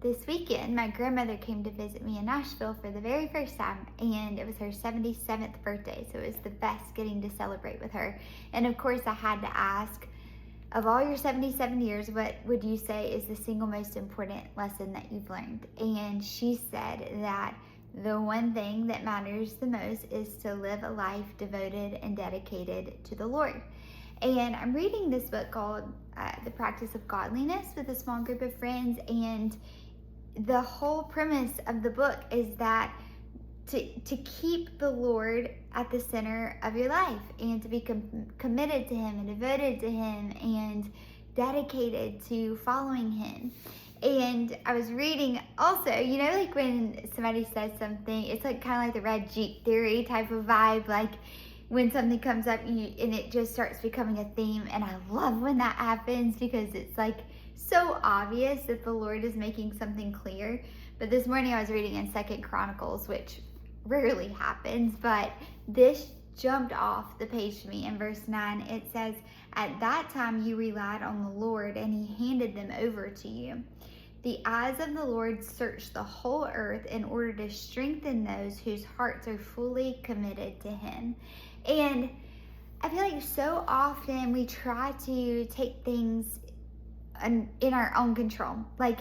This weekend, my grandmother came to visit me in Nashville for the very first time, and it was her 77th birthday, so it was the best getting to celebrate with her. And of course, I had to ask, of all your 77 years, what would you say is the single most important lesson that you've learned? And she said that the one thing that matters the most is to live a life devoted and dedicated to the Lord. And I'm reading this book called The Practice of Godliness with a small group of friends, and the whole premise of the book is that to keep the Lord at the center of your life and to be committed to Him and devoted to Him and dedicated to following Him. And I was reading also, like when somebody says something, it's like kind of like the red Jeep theory type of vibe, like when something comes up and it just starts becoming a theme. And I love when that happens because it's like so obvious that the Lord is making something clear. But this morning I was reading in 2 Chronicles, which rarely happens, but this jumped off the page to me. In verse 9, it says, "At that time you relied on the Lord, and He handed them over to you. The eyes of the Lord search the whole earth in order to strengthen those whose hearts are fully committed to Him." And I feel like so often we try to take things in our own control. Like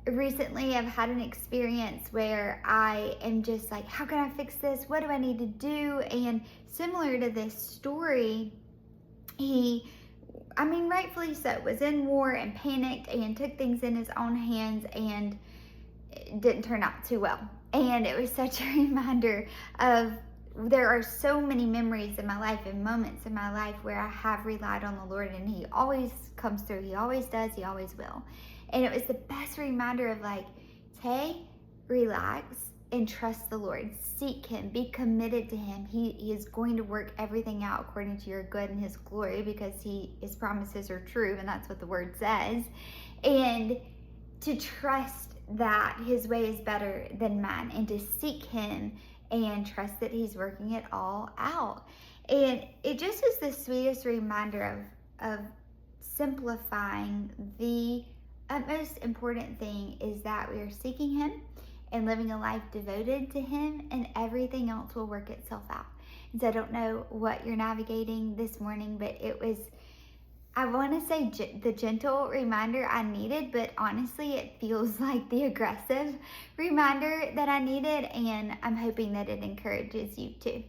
recently I've had an experience where I am just like, how can I fix this? What do I need to do? And similar to this story, rightfully so, was in war and panicked and took things in his own hands, and it didn't turn out too well. And it was such a reminder of there are so many memories in my life and moments in my life where I have relied on the Lord, and He always comes through. He always does. He always will. And it was the best reminder of like, hey, relax and trust the Lord. Seek Him. Be committed to Him. He is going to work everything out according to your good and His glory, because His promises are true, and that's what the Word says. And to trust that His way is better than mine, and to seek Him and trust that He's working it all out. And it just is the sweetest reminder of simplifying the utmost important thing is that we are seeking Him and living a life devoted to Him, and everything else will work itself out. And so I don't know what you're navigating this morning, but it was, I want to say the gentle reminder I needed, but honestly, it feels like the aggressive reminder that I needed, and I'm hoping that it encourages you too.